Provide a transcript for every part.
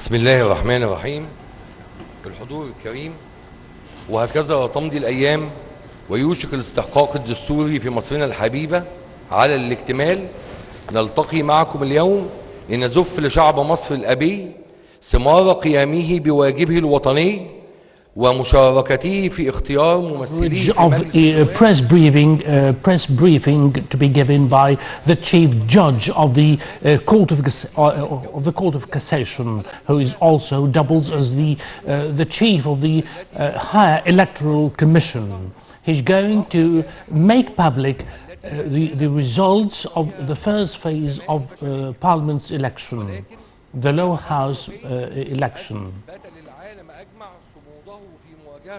بسم الله الرحمن الرحيم. الحضور الكريم، وهكذا تمضي الأيام ويوشك الاستحقاق الدستوري في مصرنا الحبيبة على الاكتمال. نلتقي معكم اليوم لنزف لشعب مصر الأبي ثمار قيامه بواجبه الوطني ومشاركته في اختيار ممثليه في مجلس press briefing to be given by the chief judge of the Court of Cassation, who is also doubles as the chief of the Higher Electoral Commission. He's going to make public the results of the first phase of Parliament's election, the lower house election.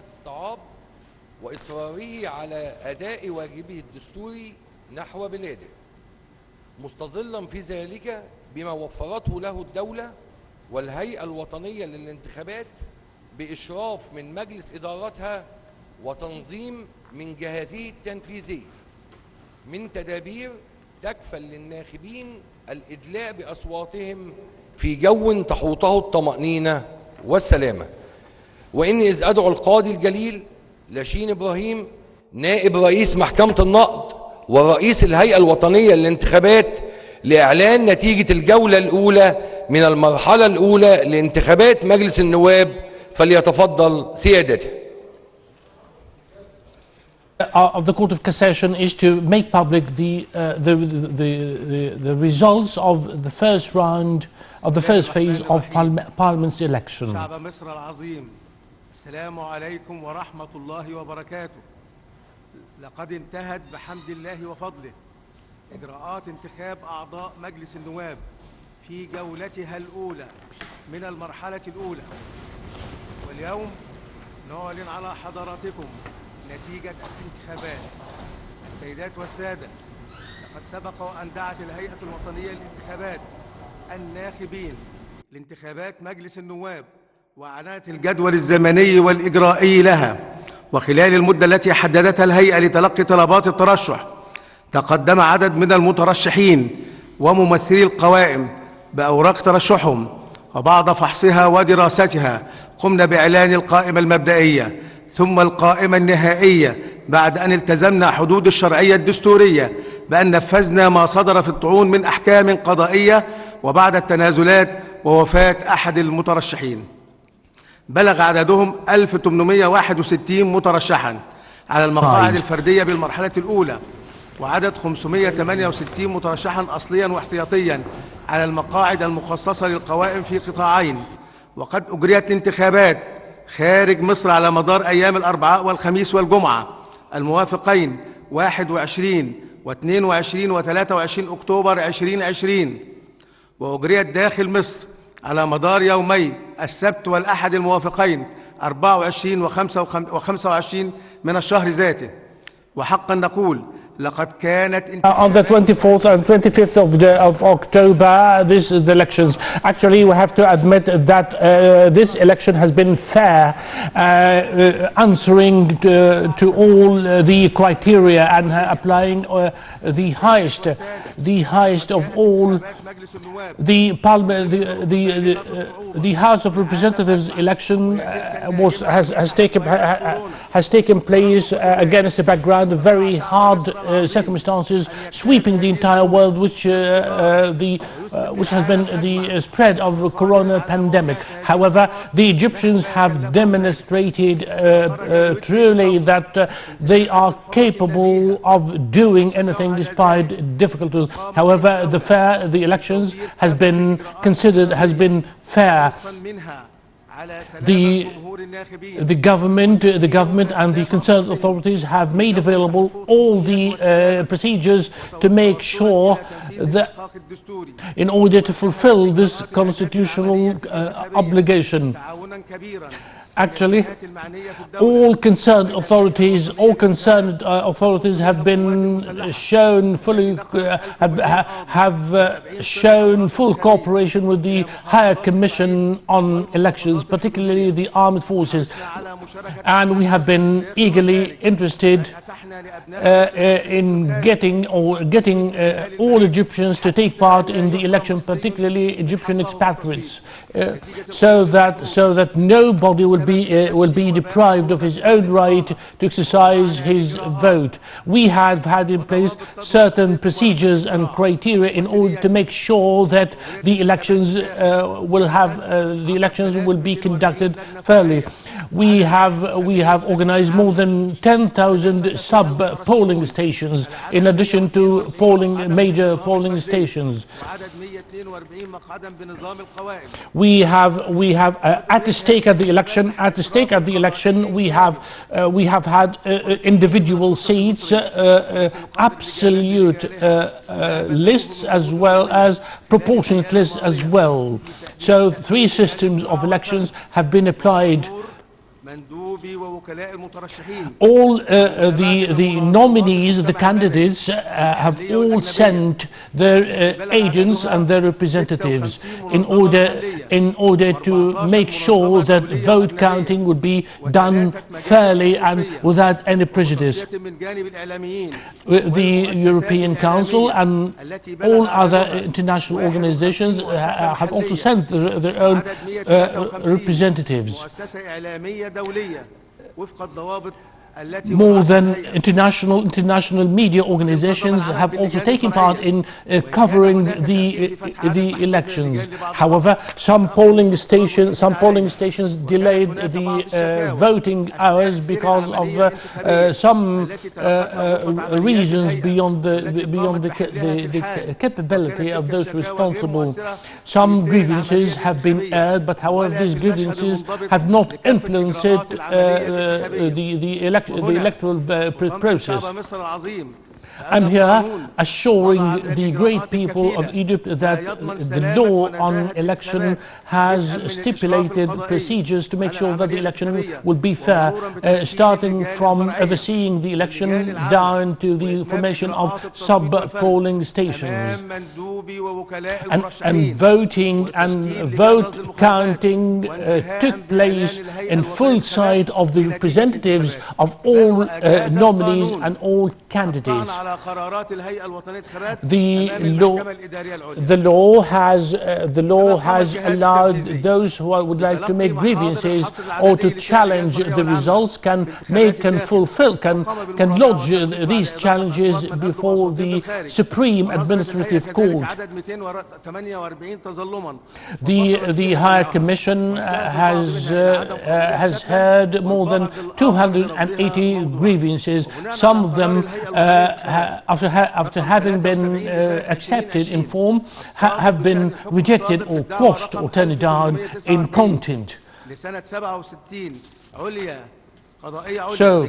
الصعاب وإصراره على أداء واجبه الدستوري نحو بلاده، مستظلا في ذلك بما وفرته له الدولة والهيئة الوطنية للانتخابات بإشراف من مجلس إدارتها وتنظيم من جهازه التنفيذي من تدابير تكفل للناخبين الإدلاء بأصواتهم في جو تحوطه الطمأنينة والسلامة. وإني إذ أدعو القاضي الجليل لاشين إبراهيم نائب رئيس محكمة النقض ورئيس الهيئة الوطنية للانتخابات لإعلان نتيجة الجولة الأولى من المرحلة الأولى لانتخابات مجلس النواب، فليتفضل سيادته. Of the Court of Cassation is to make public the results of the first round of the first phase of Parliament's election. شعب مصر العظيم، السلام عليكم ورحمة الله وبركاته. لقد انتهت بحمد الله وفضله إجراءات انتخاب أعضاء مجلس النواب في جولتها الأولى من المرحلة الأولى، واليوم نعلن على حضراتكم نتيجة الانتخابات. السيدات والسادة، لقد سبق وأن دعت الهيئة الوطنية للانتخابات الناخبين لانتخابات مجلس النواب وأعلنت الجدول الزمني والإجرائي لها، وخلال المدة التي حددتها الهيئة لتلقي طلبات الترشح تقدم عدد من المترشحين وممثلي القوائم بأوراق ترشحهم، وبعد فحصها ودراستها قمنا بإعلان القائمة المبدئية ثم القائمة النهائية بعد أن التزمنا حدود الشرعية الدستورية بأن نفذنا ما صدر في الطعون من أحكام قضائية، وبعد التنازلات ووفاة أحد المترشحين. بلغ عددهم 1861 مترشحا على المقاعد الفردية بالمرحلة الأولى، وعدد 568 مترشحا أصليا واحتياطيا على المقاعد المخصصة للقوائم في قطاعين. وقد أجريت الانتخابات خارج مصر على مدار أيام الأربعاء والخميس والجمعة الموافقين 21 و22 و23 أكتوبر 2020، وأجريت داخل مصر على مدار يومي السبت والأحد الموافقين 24 و25 من الشهر ذاته. وحقا نقول لقد كانت on the 24th and 25th of October, the elections. Actually, we have to admit that this election has been fair, answering to all the criteria and applying the highest of all. The House of Representatives election has taken place against the background of very hard circumstances sweeping the entire world, which has been the spread of the corona pandemic. However, the Egyptians have demonstrated truly that they are capable of doing anything despite difficulties. However, the elections has been considered fair. The government and the concerned authorities have made available all the procedures to make sure that in order to fulfill this constitutional obligation. Actually, all concerned authorities have been shown fully have shown full cooperation with the Higher Commission on Elections, particularly the armed forces, and we have been eagerly interested in getting all Egyptians to take part in the election, particularly Egyptian expatriates, so that nobody will be deprived of his own right to exercise his vote. We have had in place certain procedures and criteria in order to make sure that the elections will be conducted fairly. We have organized more than 10,000 sub-polling stations in addition to major polling stations. We have at stake at the election we have had individual seats, absolute lists, as well as proportionate lists as well. So 3 systems of elections have been applied. All the nominees, the candidates, have all sent their agents and their representatives in order to make sure that vote counting would be done fairly and without any prejudice. The European Council and all other international organizations have also sent their own representatives. More than international media organizations have also taken part in covering the elections. However, some polling stations delayed the voting hours because of some reasons beyond the capability of those responsible. Some grievances have been aired, but however these grievances have not influenced the electoral process. I'm here assuring the great people of Egypt that the law on election has stipulated procedures to make sure that the election will be fair, starting from overseeing the election down to the formation of sub-polling stations. And voting and vote counting took place in full sight of the representatives of all nominees and all candidates. The law has allowed those who would like to make grievances or to challenge the results can lodge these challenges before the Supreme Administrative Court. The Higher Commission has heard more than 280 grievances. Some of them after having been accepted in form, have been rejected or quashed or turned down in content. So,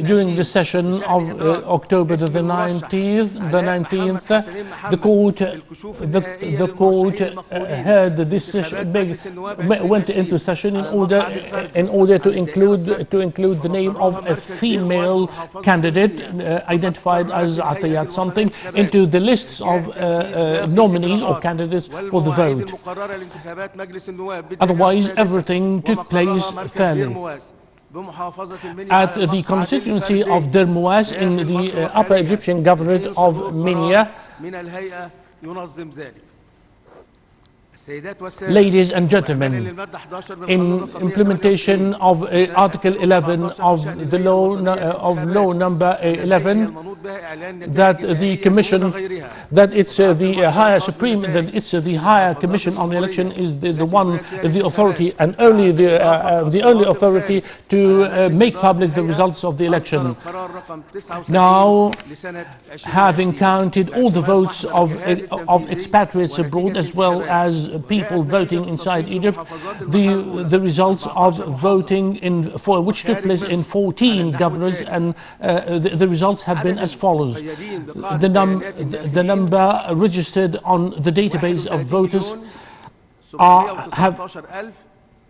during the session of October the 19th, the court heard this session, went into session in order to include the name of a female candidate identified as Atiyat something into the lists of nominees or candidates for the vote. Otherwise, everything took place fairly. At the constituency of Dermouaz in the Upper Egyptian Governorate of Minya, ladies and gentlemen, in implementation of Article 11 of the law number 11, that the Commission, that it's the Higher Commission on Election is the authority and only the only authority to make public the results of the election. Now, having counted all the votes of expatriates abroad as well as people voting inside Egypt, the results of voting which took place in 14 governors, and the results have been as follows. The number registered on the database of voters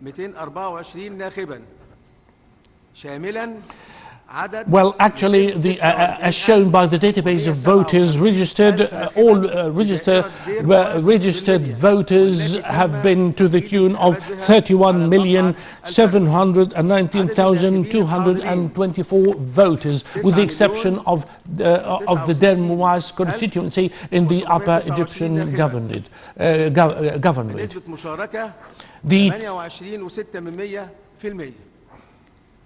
224 ناخبا شاملا عدد Well, actually, as shown by the database of voters registered, all registered voters have been to the tune of 31,719,224 voters, with the exception of the Dermoise constituency in the Upper Egyptian governorate. نسبة مشاركة 28.6%.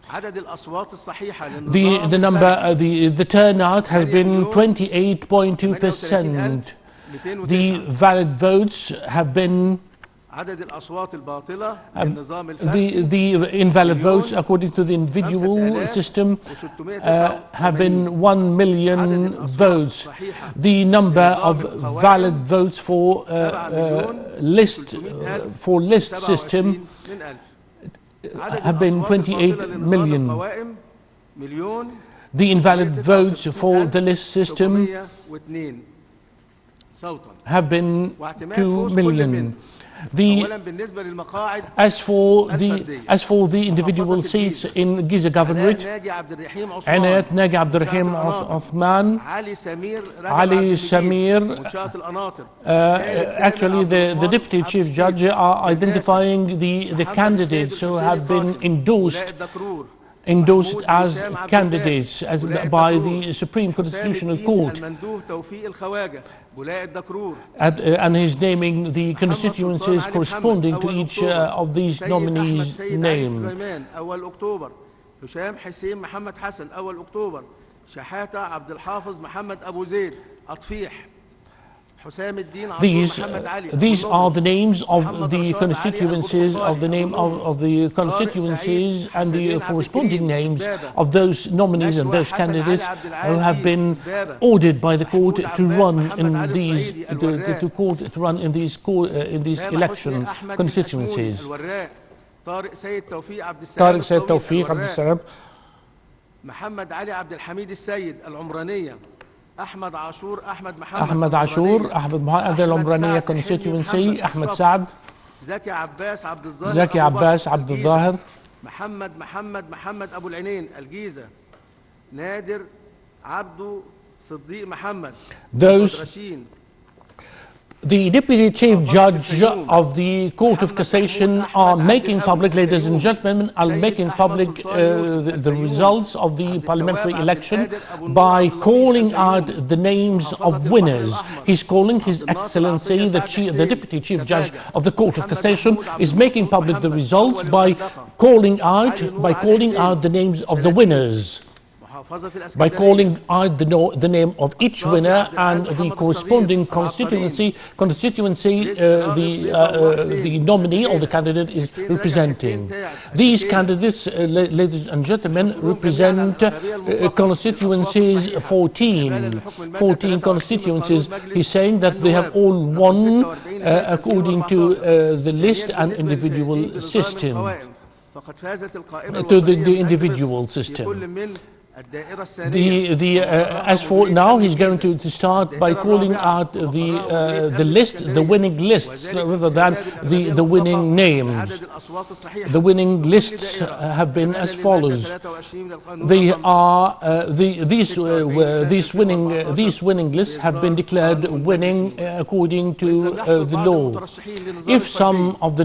عدد الأصوات الصحيحة the turnout has been 28.2%. The valid votes have been عدد الأصوات الباطلة بالنظام the invalid votes according to the individual system have been 1 million votes. The number of valid votes for list system have been 28 million. The invalid votes for the list system have been 2 million. As for the individual seats in Giza Governorate, Anayat Nagi Abdurrahim Othman, Ali Samir, actually the Deputy Chief Judge are identifying the candidates who have been endorsed as candidates by the Supreme Constitutional Court. And he's naming the constituencies corresponding to each of these nominees' name. أول أكتوبر هشام حسين محمد حسن أول أكتوبر شحاتة عبد الحافظ محمد أبو زيد أطفيح حسام الدين محمد علي. These are the names of the constituencies and the corresponding names of those nominees and those candidates who have been ordered by the court to run in these election constituencies. طارق سيد توفيق عبد السلام محمد علي عبد الحميد السيد العمرانية أحمد عاشور أحمد محمد العمرانية constituency أحمد سعد زكي عباس عبد الظاهر محمد أبو العينين الجيزة نادر عبده صديق محمد رشين. The Deputy Chief Judge of the Court of Cassation are making public, ladies and gentlemen, the results of the parliamentary election by calling out the names of winners. He's calling His Excellency, the Deputy Chief Judge of the Court of Cassation, is making public the results by calling out the names of the winners. By calling out the name of each winner and the corresponding constituency the nominee or the candidate is representing. These candidates, ladies and gentlemen, represent constituencies 14 constituencies. He's saying that they have all won according to the list and individual system, to the individual system. As for now, he's going to start by calling out the winning lists rather than the winning names. The winning lists have been as follows. They are these winning lists have been declared winning according to the law. If some of the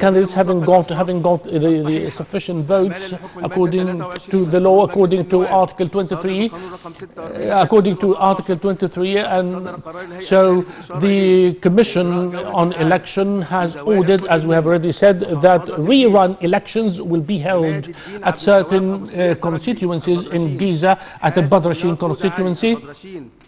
candidates haven't got the sufficient votes according to the law, according to Article 23, and so the Commission on Election has ordered, as we have already said, that rerun elections will be held at certain constituencies in Giza, at the Badrashin constituency,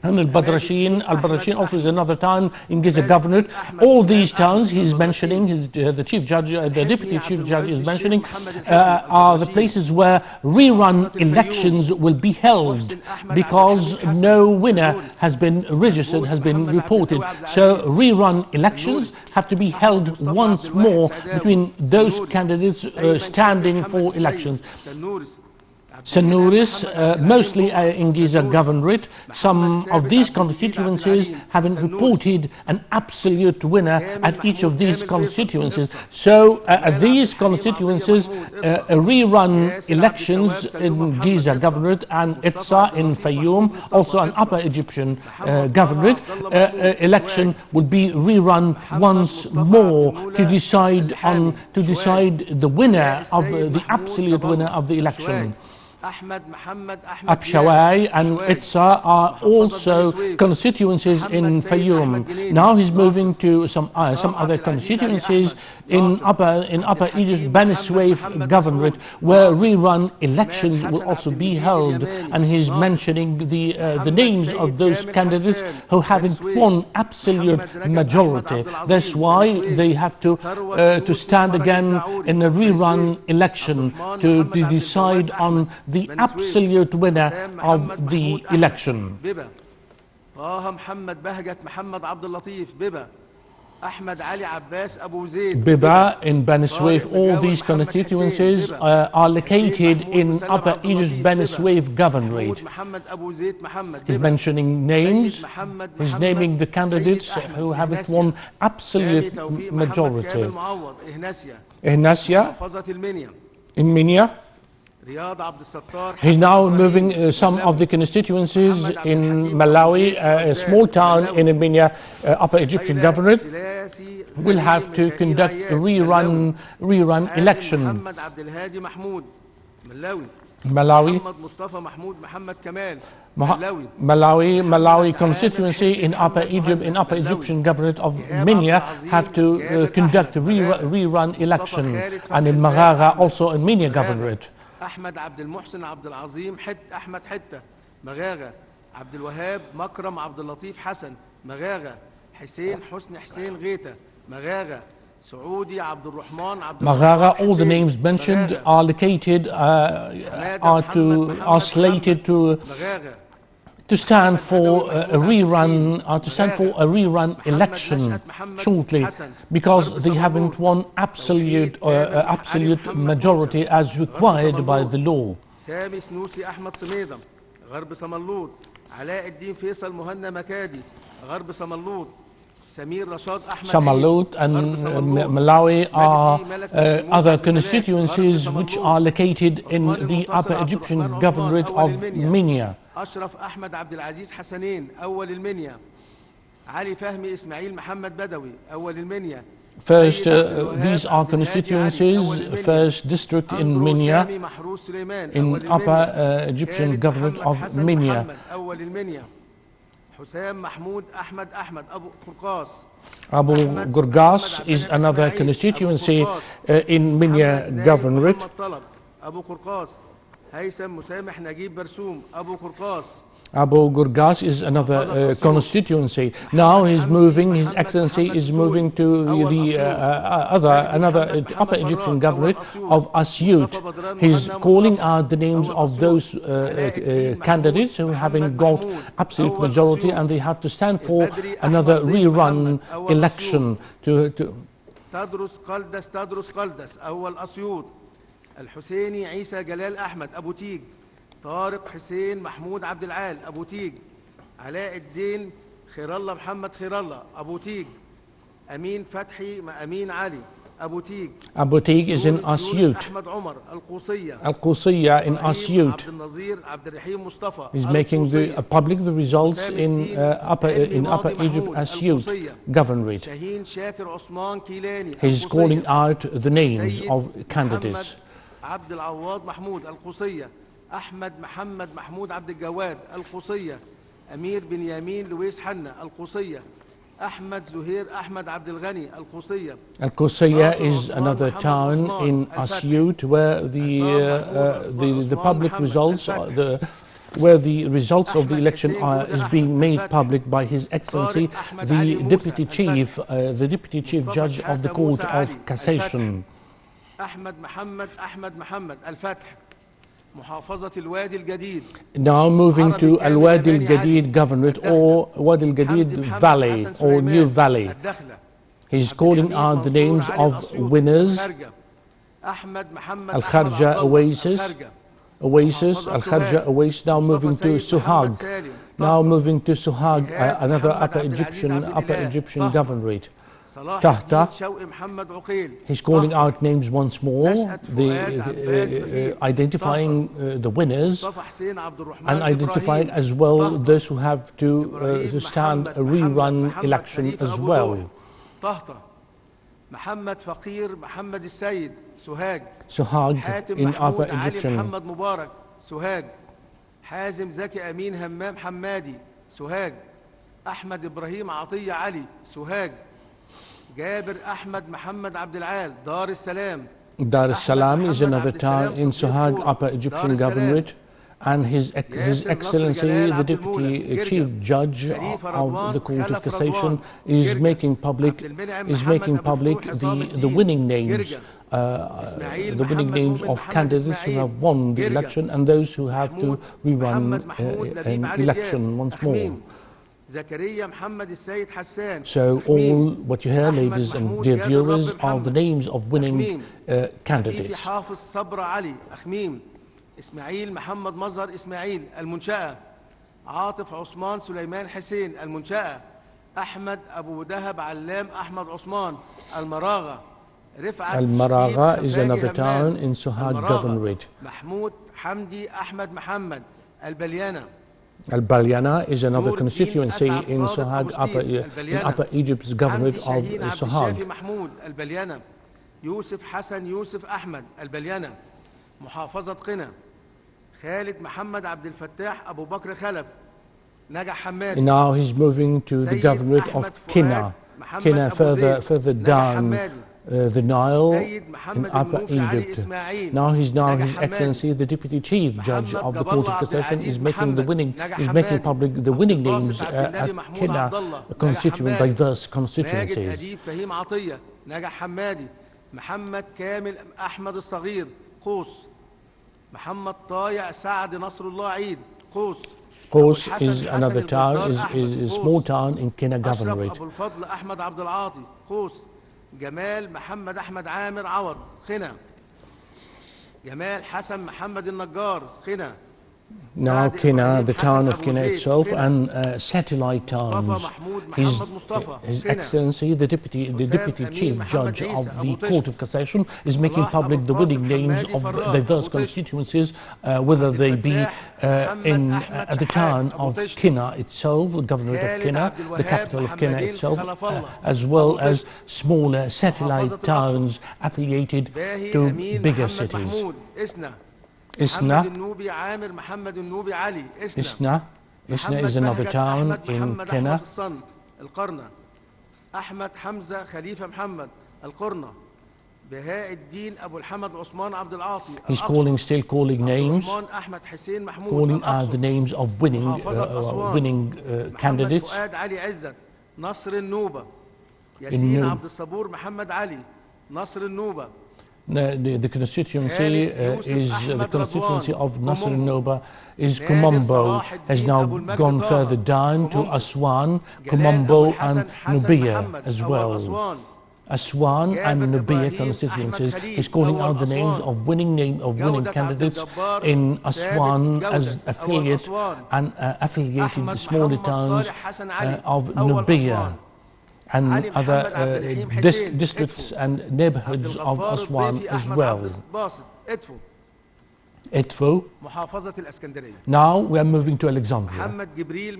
and Al-Badrashin also is another town in Giza Governorate. All these towns he's mentioning, the Chief Judge, the Deputy Chief Judge is mentioning, are the places where rerun elections will be held, because no winner has been registered, has been reported. So rerun elections have to be held once more between those candidates standing for elections. Sanuris, mostly in Giza Governorate. Some of these constituencies haven't reported an absolute winner at each of these constituencies. So at these constituencies, rerun elections in Giza Governorate and Itza in Fayoum, also an Upper Egyptian Governorate, election will be rerun once more to decide the winner of the absolute winner of the election. Abshawai and Itza are also constituencies in Fayoum. Now he's moving to some other constituencies in Upper Egypt, Bani Suef Governorate, where rerun elections will also be held, and he's mentioning the names of those candidates who haven't won absolute majority. That's why they have to stand again in a rerun election to decide on the absolute winner of the election. Biba in Bani Suef, all these constituencies are located in Upper Egypt Bani Suef Governorate. He's mentioning names, he's naming the candidates who haven't won absolute majority. Ihnasia in Minya. He's now moving some of the constituencies in Malawi, a small town in Minya, Upper Egyptian Governorate, will have to conduct a rerun election. Malawi constituency in Upper Egyptian Governorate of Minya have to conduct a rerun election, and in Maghaga also in Minya Governorate. أحمد عبد المحسن عبد العظيم أحمد حتة مغاغة عبد الوهاب مكرم عبد اللطيف حسن مغاغة حسين حسين غيتة مغاغة سعودي عبد الرحمن عبد Maghaga, all the names mentioned are located are slated to stand for a rerun election shortly, because they haven't won absolute majority as required by the law. سامي سنوسي أحمد صميدة غرب صملوط علاء الدين فيصل مهنا مكادي غرب صملوط Samalut and Malawi are other constituencies which are located in the Upper Egyptian Governorate of Minya. أشرف أحمد عبد العزيز حسنين أول المنيا علي فهمي إسماعيل محمد بدوي أول المنيا. First, these are constituencies, first district in Minya, in Upper Egyptian Governorate of Minya. حسام محمود أحمد أبو قرقاس. Abu Gurgas is another constituency in Minya Governorate. أبو قرقاس هيثم مسامح نجيب برسوم أبو قرقاس. Abu Gurgas is another constituency. Now his Excellency is moving to the another Upper Egyptian Governorate of Asyut. He's calling out the names of those candidates who haven't got absolute majority, and they have to stand for another rerun election to تدرس قلدس أول أسيوط الحسيني عيسى جلال أحمد أبو تيج طارق حسين محمود عبد العال أبو تيج علاء الدين خير الله محمد خير الله أبو تيج أمين فتحي أمين علي أبو تيج. Abu Teeg is in Asyut. أحمد عمر القوصية. Al-Qusiyya in Asyut. عبد النظير عبد الرحيم مصطفى. He's making public the results in Upper Egypt Asyut Governorate. شاهين شاكر عثمان كيلاني. He's calling out the names of candidates. عبد العواد محمود القوصية. أحمد محمد محمود عبد الجواد القوصية. أمير بنيامين لويس حنا القوصية. أحمد زهير أحمد عبد الغني القوصية. Al-Qusiyya is another town in Asyut where the public results where the results of the election is being made public by His Excellency the Deputy Chief Judge of the Court of Cassation. أحمد محمد الفتح محافظة الوادي الجديد. Now moving to Al-Wadi al-Gadid Governorate or Wadi al-Gadid Valley or New Valley. He's calling out the names of winners: Al-Kharja Oasis, Oasis, Al Kharja Oasis, now moving to Suhag. Now moving to Suhag, another Upper Egyptian governorate. Tahta, he's calling out names once more, identifying the winners and identifying as well those who have to stand a rerun election as well. Suhag in Upper Egyptian. حازم زكي أمين همام حمادي سوهاج أحمد إبراهيم عطية علي سوهاج جابر أحمد محمد عبد العال دار السلام. Dar es Salaam is another town in Suhag, Upper Egyptian Governorate, and His Excellency, the Deputy Chief Judge of the Court of Cassation, is making public the winning names. The winning names of candidates who have won the election and those who have to rerun an election once more. So all what you hear, ladies and dear viewers, are the names of winning candidates. إسماعيل محمد مظهر إسماعيل المنشأة عاطف عثمان سليمان حسين المنشأة أحمد أبو دهب علام أحمد عثمان المراغة Al-Maragha is another town in Suhag Governorate. محمود حمدي أحمد محمد البليانة. Al-Balyana is another constituency in Suhag, Upper Egypt's Governorate of Suhag. محمود البليانة يوسف حسن يوسف أحمد البليانة محافظة قنا خالد محمد عبد الفتاح أبو بكر خلف نجح حمادي. Now he's moving to the Governorate of Kina. Kina further down the Nile in Upper Egypt. Now His Excellency, the Deputy Chief Judge of the Court of Cassation, is making public the winning names at Kina diverse constituencies. محمد كامل أحمد الصغير قوس محمد طايع سعد نصر الله عيد قوس. Qos is another town, is a small town in Kina Governorate. أبو الفضل أحمد عبد العاطي قوس جمال محمد أحمد عامر عوض خنا جمال حسن محمد النجار خنا. Now Kina, the town of Kina itself, and satellite towns. His Excellency, the Deputy Chief Judge of the Court of Cassation, is making public the winning names of diverse constituencies, whether they be at the town of Kina itself, the Governorate of Kina, the capital of Kina itself, as well as smaller satellite towns affiliated to bigger cities. Isna is another town in Kenya. أحمد حمزة خليفة محمد القرنة بهاء الدين أبو الحمد عثمان عبد العاطي. He's still calling names, أحمد حسين محمود calling out the names of winning candidates. فؤاد علي عزت نصر النوبة ياسين عبد الصبور محمد علي نصر النوبة. The constituency of Nasr al-Noba is Kumambo, has now gone further down to Aswan, Kumambo and Nubia as well. Aswan and Nubia constituencies is calling out the names of winning candidates in Aswan as affiliate and affiliated smaller towns of Nubia and other districts and neighborhoods of Aswan as well. Edfu. Now we are moving to Alexandria,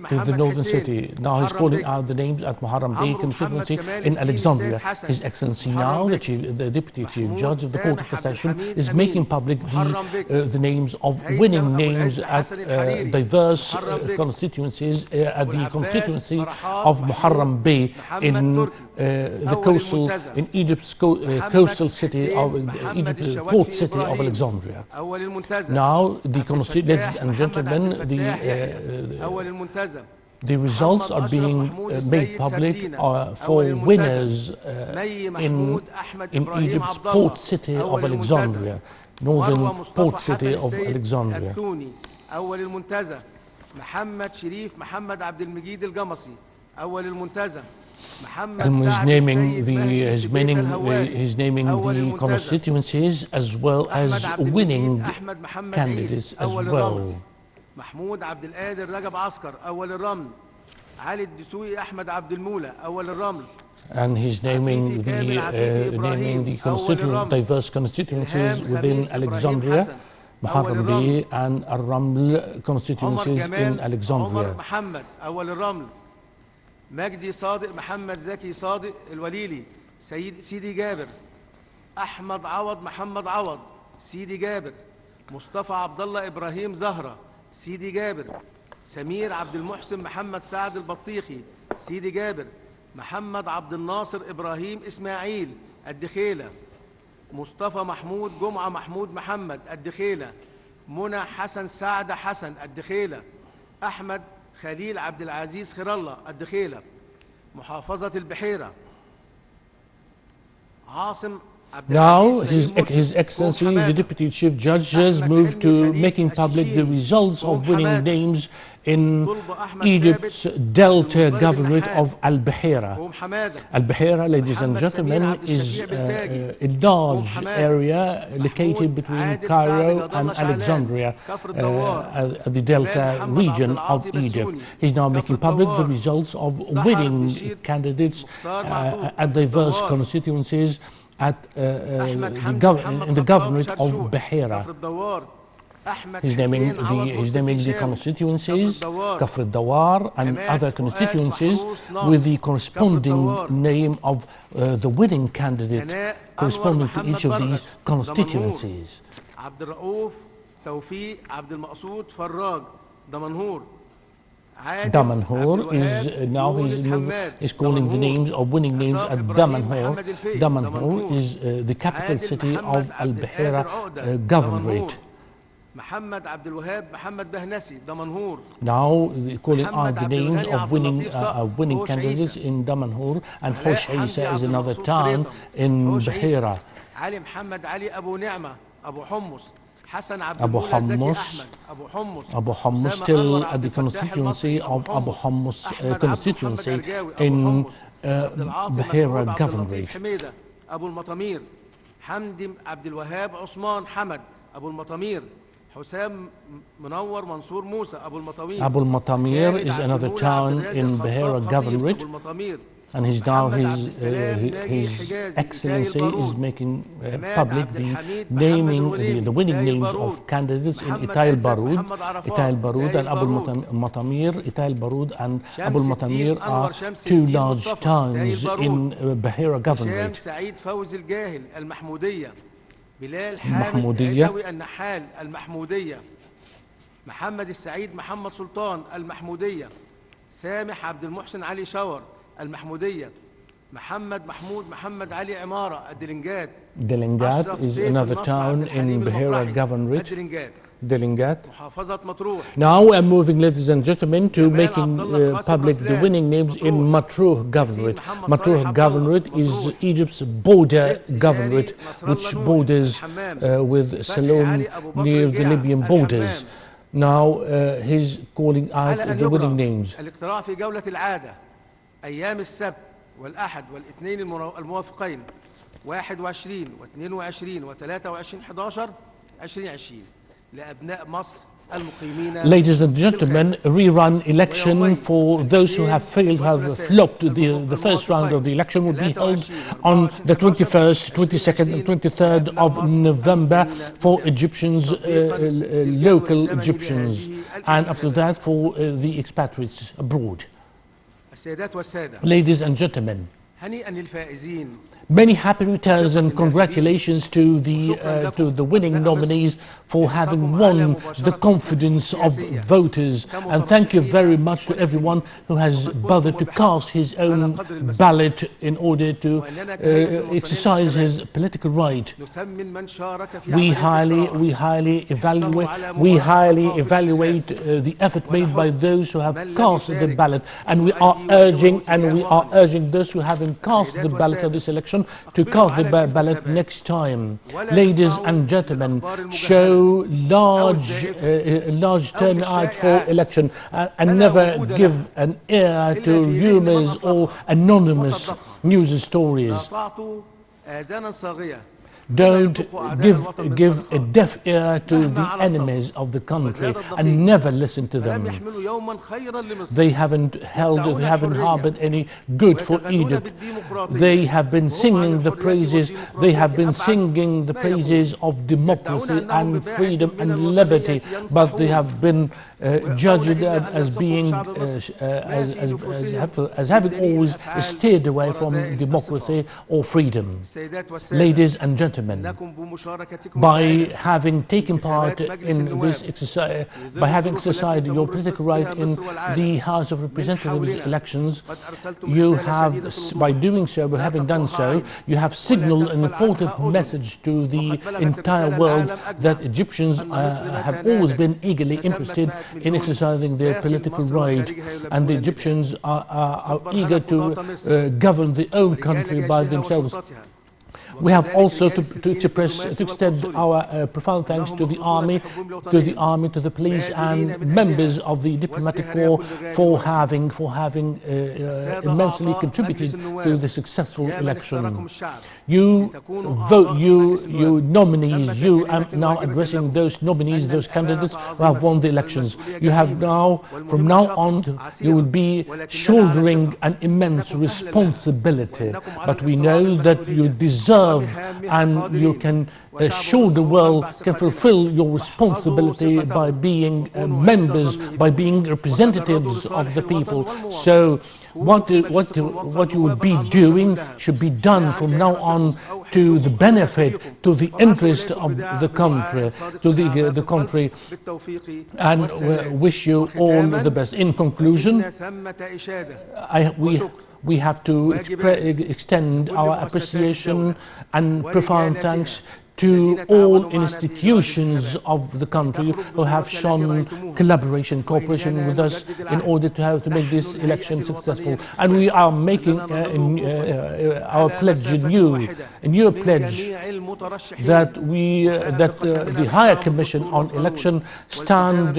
to the northern city. Now he's calling out the names at Muharram Bey constituency in Alexandria. His Excellency now, the Deputy Chief Judge of the Court of Cassation, is making public the names of winning names at diverse constituencies, at the constituency of Muharram Bey in Egypt's coastal city of Egypt's port city of Alexandria. Now, ladies and gentlemen, the results are being made public for winners in Egypt's port city of Alexandria, northern port city of Alexandria. and he's naming the constituencies as well as winning candidates as well. محمود عبد القادر رجب عسكر أول الرمل. علي الدسوقي أحمد عبد المولى أول الرمل. And he's naming the diverse constituencies within Alexandria, Muharram Bey and Al-Raml constituencies in Alexandria. عمر محمد أول الرمل. مجدي صادق محمد زكي صادق الوليلي سيدي جابر. أحمد عوض محمد عوض سيدي جابر. مصطفى عبد الله إبراهيم زهرة سيدي جابر. سمير عبد المحسن محمد سعد البطيخي سيدي جابر. محمد عبد الناصر إبراهيم إسماعيل الدخيلة. مصطفى محمود جمعة محمود محمد الدخيلة. منى حسن سعد حسن الدخيلة. أحمد خليل عبد العزيز خير الله الدخيلة. محافظة البحيرة. عاصم Now, His Excellency, the Deputy Chief Judge, has moved to making public the results of winning names in Egypt's Delta Governorate of Al-Bahira. Al-Bahira, ladies and gentlemen, is a large area located between Cairo and Alexandria, the Delta region of Egypt. He's now making public the results of winning candidates at diverse constituencies in the governorate of Bahira. He's naming the constituencies, Kafr al-Dawar and other constituencies with the corresponding name of the winning candidate corresponding to each of these constituencies. Damanhur is calling the names of winning names at Damanhur. Damanhur is the capital city of Al-Bahira Governorate. Now calling out the names of winning candidates in Damanhur, and Hosh Isa is another town in Bahira. Abu Hummus, still at the constituency of Abu Hummus constituency in Bahira Governorate. Abu al-Matamir, Hamdi Abdul Wahab Osman Hamad, Abu al-Matamir, Husam Munawwar Mansour Musa, Abu al-Matamir. Abu al-Matamir is another town in Bahira Governorate. And His Excellency is making public the winning names of candidates in Ital Barud and Abu al-Matamir. Ital Barud and Abu al-Matamir are two large towns in Bahira Governorate. سعيد فوزي الجاهل المحمودية. بلال حامد عيسوي النحال المحمودية. محمد السعيد محمد سلطان المحمودية. سامح عبد المحسن علي شاور المحمودية. محمد محمود محمد علي عمارة الدلنجات. Delingat is another town in Bahira Governorate. Delingat. محافظة مطروح. Now we are moving, ladies and gentlemen, to making public the winning names in Matruh Governorate. Matruh Governorate is Egypt's border governorate, which borders with Salom near the Libyan borders. Now he's calling out the winning names. الاقتراع في جولة العادة أيام السبت والأحد والاثنين الموافقين 21 و22 و23/11/2020 لأبناء مصر المقيمين. Ladies and gentlemen, a rerun election for those who have failed, who have flopped the first round of the election will be held on the 21st, 22nd and 23rd of November for Egyptians, local Egyptians, and after that for the expatriates abroad. Ladies and gentlemen, many happy returns and congratulations to the winning nominees for having won the confidence of voters, and thank you very much to everyone who has bothered to cast his own ballot in order to exercise his political right. We highly evaluate the effort made by those who have cast the ballot, and we are urging those who haven't will cast the ballot of this election to cast the ballot next time. Ladies and gentlemen, show large turnout for election and never give an ear to rumors or anonymous news stories. Don't give a deaf ear to the enemies of the country and never listen to them. They haven't harbored any good for Egypt. They have been singing the praises. They have been singing the praises of democracy and freedom and liberty, but they have been judged as being as having always steered away from democracy or freedom. Ladies and gentlemen, by having taken part in this exercise, by having exercised your political right in the House of Representatives elections, you have, by doing so, by having done so, you have signaled an important message to the entire world that Egyptians have always been eagerly interested in exercising their political right, and the Egyptians are eager to govern their own country by themselves. We have also to extend our profound thanks to the army, to the police and members of the diplomatic corps for having immensely contributed to the successful election. You nominees, you are now addressing those nominees, those candidates who have won the elections. You have now, from now on, you will be shouldering an immense responsibility, but we know that you deserve and you can shoulder well, can fulfill your responsibility by being members, by being representatives of the people. So what you will be doing should be done from now on to the benefit, to the interest of the country, and wish you all the best. In conclusion, we have to extend our appreciation and profound thanks to all institutions of the country who have shown collaboration, cooperation with us in order to make this election successful. And we are making our pledge a new pledge that the Higher Commission on Election stands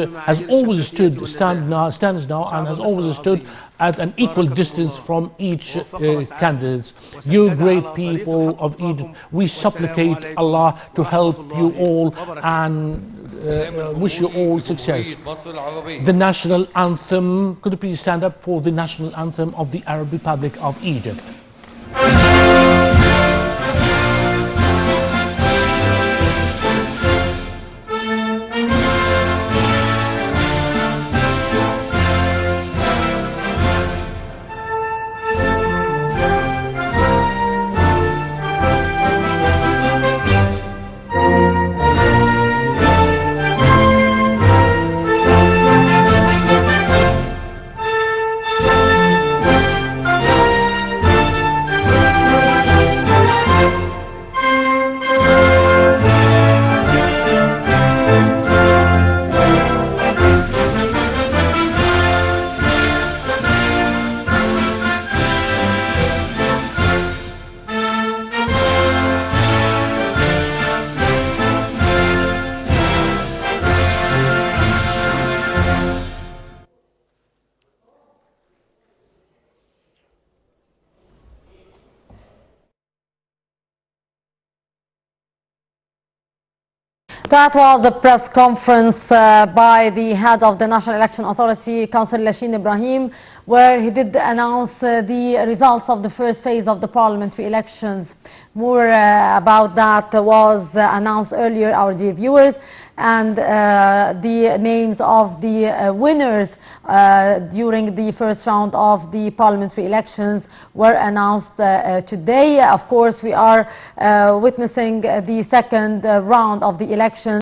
now and has always stood at an equal distance from each candidate. You great people of Egypt, we supplicate Allah to help you all and wish you all success. The national anthem, could you please stand up for the national anthem of the Arab Republic of Egypt? That was the press conference by the head of the National Election Authority, Councilor Lashin Ibrahim, where he did announce the results of the first phase of the parliamentary elections. More about that was announced earlier, our dear viewers, and the names of the winners during the first round of the parliamentary elections were announced today. Of course, we are witnessing the second round of the election.